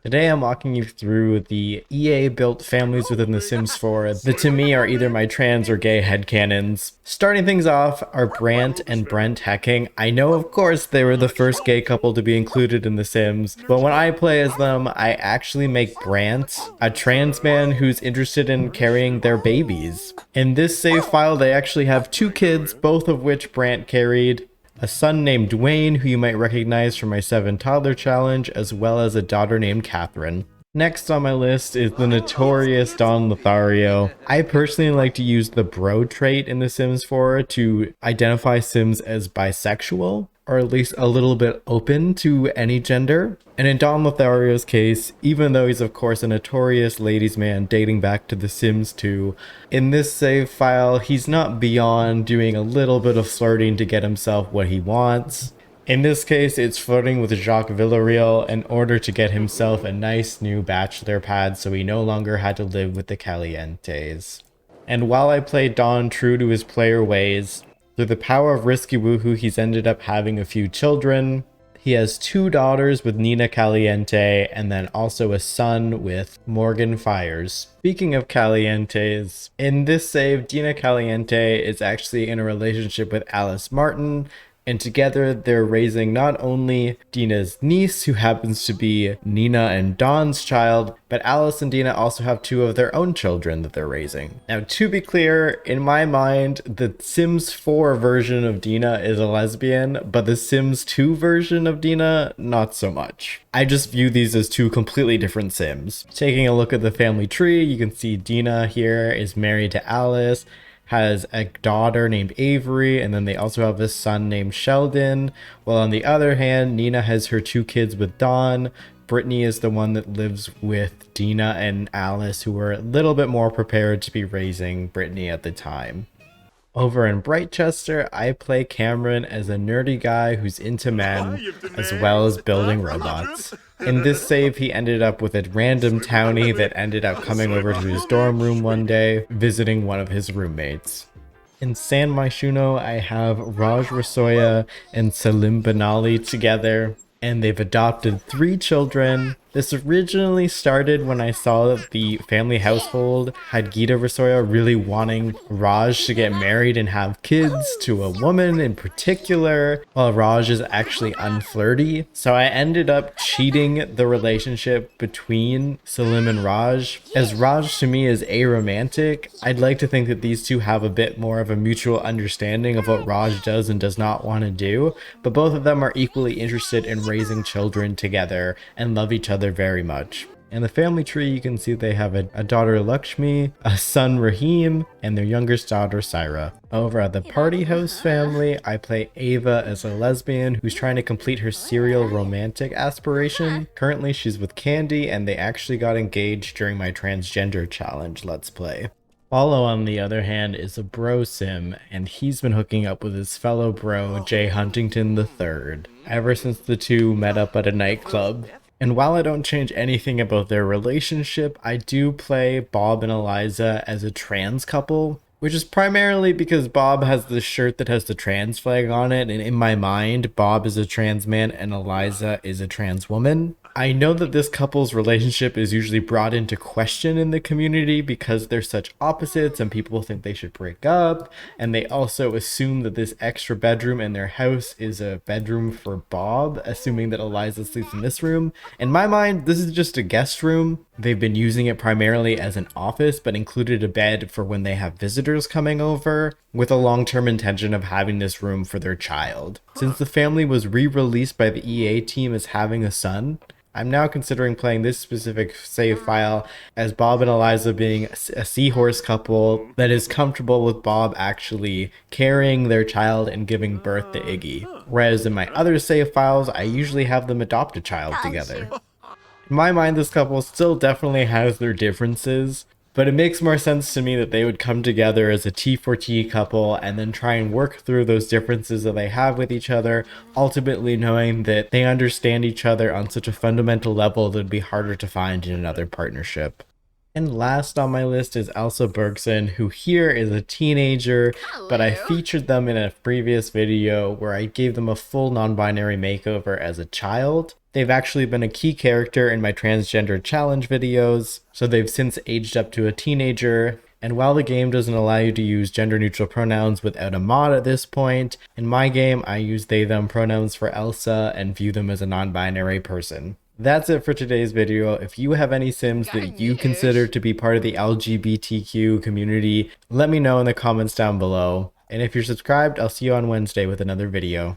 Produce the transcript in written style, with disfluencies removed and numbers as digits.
Today I'm walking you through the EA-built families within The Sims 4 that to me are either my trans or gay headcanons. Starting things off are Brant and Brant Hecking. I know of course they were the first gay couple to be included in The Sims, but when I play as them, I actually make Brant a trans man who's interested in carrying their babies. In this save file, they actually have two kids, both of which Brant carried. A son named Dwayne, who you might recognize from my 7 toddler challenge, as well as a daughter named Catherine. Next on my list is the notorious Don Lothario. I personally like to use the bro trait in The Sims 4 to identify Sims as bisexual, or at least a little bit open to any gender. And in Don Lothario's case, even though he's of course a notorious ladies' man dating back to The Sims 2, in this save file, he's not beyond doing a little bit of flirting to get himself what he wants. In this case, it's flirting with Jacques Villarreal in order to get himself a nice new bachelor pad so he no longer had to live with the Calientes. And while I play Don true to his player ways, through the power of risky woohoo, he's ended up having a few children. He has 2 daughters with Nina Caliente, and then also a son with Morgan Fires. Speaking of Calientes, in this save, Dina Caliente is actually in a relationship with Alice Martin, and together they're raising not only Dina's niece, who happens to be Nina and Dawn's child, but Alice and Dina also have 2 of their own children that they're raising. Now, to be clear, in my mind, the Sims 4 version of Dina is a lesbian, but the Sims 2 version of Dina, not so much. I just view these as 2 completely different Sims. Taking a look at the family tree, you can see Dina here is married to Alice, has a daughter named Avery, and then they also have a son named Sheldon. While on the other hand, Nina has her 2 kids with Dawn. Brittany is the one that lives with Dina and Alice, who were a little bit more prepared to be raising Brittany at the time. Over in Brightchester, I play Cameron as a nerdy guy who's into men, as well as building robots. In this save, he ended up with a random townie that ended up coming over to his dorm room one day, visiting one of his roommates. In San Myshuno, I have Rasoya and Salim Benali together, and they've adopted 3 children. This originally started when I saw that the family household had Gita Rasoya really wanting Raj to get married and have kids to a woman in particular, while Raj is actually unflirty. So I ended up cheating the relationship between Salim and Raj. As Raj to me is aromantic, I'd like to think that these 2 have a bit more of a mutual understanding of what Raj does and does not want to do, but both of them are equally interested in raising children together and love each other very much. In the family tree, you can see they have a daughter Lakshmi, a son Rahim, and their youngest daughter Syra. Over at the party house family, I play Eva as a lesbian who's trying to complete her serial romantic aspiration. Currently she's with Candy, and they actually got engaged during my transgender challenge let's play. Paolo, on the other hand, is a bro sim, and he's been hooking up with his fellow bro, Jay Huntington III, ever since the 2 met up at a nightclub. And while I don't change anything about their relationship, I do play Bob and Eliza as a trans couple, which is primarily because Bob has the shirt that has the trans flag on it, and in my mind, Bob is a trans man and Eliza is a trans woman. I know that this couple's relationship is usually brought into question in the community because they're such opposites and people think they should break up, and they also assume that this extra bedroom in their house is a bedroom for Bob, assuming that Eliza sleeps in this room. In my mind, this is just a guest room. They've been using it primarily as an office, but included a bed for when they have visitors coming over, with a long-term intention of having this room for their child. Since the family was re-released by the EA team as having a son, I'm now considering playing this specific save file as Bob and Eliza being a seahorse couple that is comfortable with Bob actually carrying their child and giving birth to Iggy. Whereas in my other save files, I usually have them adopt a child together. In my mind, this couple still definitely has their differences, but it makes more sense to me that they would come together as a T4T couple and then try and work through those differences that they have with each other, ultimately knowing that they understand each other on such a fundamental level that would be harder to find in another partnership. And last on my list is Elsa Bjergsen, who here is a teenager, but I featured them in a previous video where I gave them a full non-binary makeover as a child. They've actually been a key character in my transgender challenge videos, so they've since aged up to a teenager. And while the game doesn't allow you to use gender-neutral pronouns without a mod at this point, in my game I use they/them pronouns for Elsa and view them as a non-binary person. That's it for today's video. If you have any Sims that you consider to be part of the LGBTQ community, let me know in the comments down below. And if you're subscribed, I'll see you on Wednesday with another video.